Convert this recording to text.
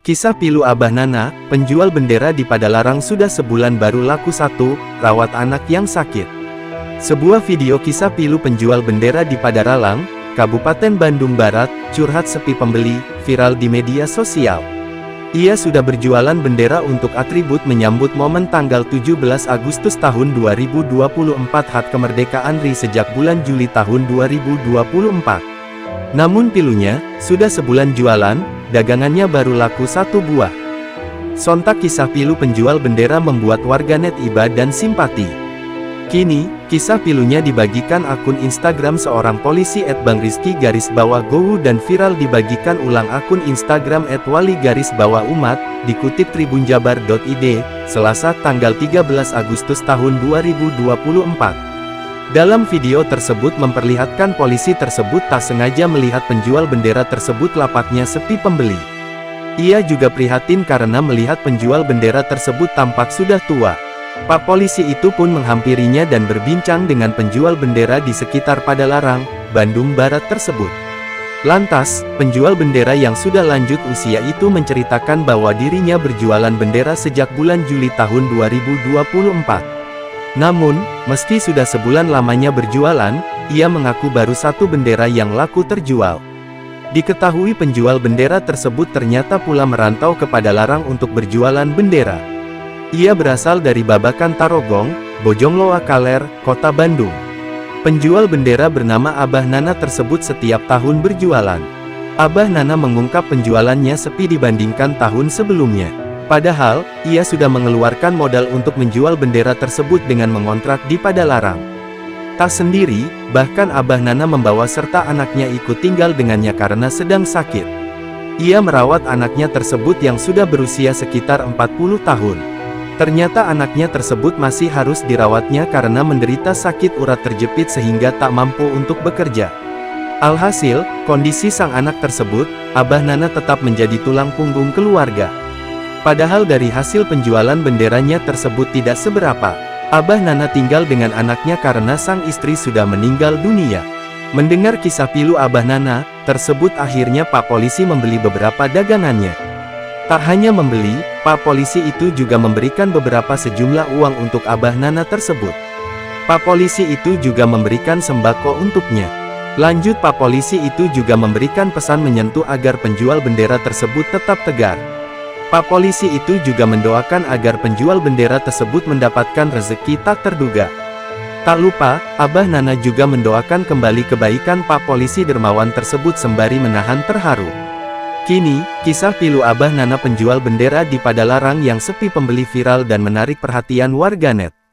Kisah pilu Abah Nana, penjual bendera di Padalarang sudah sebulan baru laku satu, rawat anak yang sakit. Sebuah video kisah pilu penjual bendera di Padalarang, Kabupaten Bandung Barat, curhat sepi pembeli, viral di media sosial. Ia sudah berjualan bendera untuk atribut menyambut momen tanggal 17 Agustus tahun 2024 HUT kemerdekaan RI sejak bulan Juli tahun 2024. Namun pilunya, sudah sebulan jualan, dagangannya baru laku satu buah. Sontak kisah pilu penjual bendera membuat warganet iba dan simpati. Kini, kisah pilunya dibagikan akun Instagram seorang polisi @bangrizky_gowu dan viral dibagikan ulang akun Instagram @wali_umat, dikutip tribunjabar.id, Selasa tanggal 13 Agustus tahun 2024. Dalam video tersebut memperlihatkan polisi tersebut tak sengaja melihat penjual bendera tersebut lapaknya sepi pembeli. Ia juga prihatin karena melihat penjual bendera tersebut tampak sudah tua. Pak polisi itu pun menghampirinya dan berbincang dengan penjual bendera di sekitar Padalarang, Bandung Barat tersebut. Lantas, penjual bendera yang sudah lanjut usia itu menceritakan bahwa dirinya berjualan bendera sejak bulan Juli tahun 2024. Namun, meski sudah sebulan lamanya berjualan, ia mengaku baru satu bendera yang laku terjual. Diketahui penjual bendera tersebut ternyata pula merantau ke Padalarang untuk berjualan bendera. Ia berasal dari Babakan Tarogong, Bojongloa Kaler, Kota Bandung. Penjual bendera bernama Abah Nana tersebut setiap tahun berjualan. Abah Nana mengungkap penjualannya sepi dibandingkan tahun sebelumnya. Padahal, ia sudah mengeluarkan modal untuk menjual bendera tersebut dengan mengontrak di Padalarang. Tak sendiri, bahkan Abah Nana membawa serta anaknya ikut tinggal dengannya karena sedang sakit. Ia merawat anaknya tersebut yang sudah berusia sekitar 40 tahun. Ternyata anaknya tersebut masih harus dirawatnya karena menderita sakit urat terjepit sehingga tak mampu untuk bekerja. Alhasil, kondisi sang anak tersebut, Abah Nana tetap menjadi tulang punggung keluarga. Padahal dari hasil penjualan benderanya tersebut tidak seberapa. Abah Nana tinggal dengan anaknya karena sang istri sudah meninggal dunia. Mendengar kisah pilu Abah Nana tersebut, akhirnya Pak Polisi membeli beberapa dagangannya. Tak hanya membeli, Pak Polisi itu juga memberikan beberapa sejumlah uang untuk Abah Nana tersebut. Pak Polisi itu juga memberikan sembako untuknya. Lanjut, Pak Polisi itu juga memberikan pesan menyentuh agar penjual bendera tersebut tetap tegar. Pak Polisi itu juga mendoakan agar penjual bendera tersebut mendapatkan rezeki tak terduga. Tak lupa, Abah Nana juga mendoakan kembali kebaikan Pak Polisi dermawan tersebut sembari menahan terharu. Kini, kisah pilu Abah Nana penjual bendera di Padalarang yang sepi pembeli viral dan menarik perhatian warganet.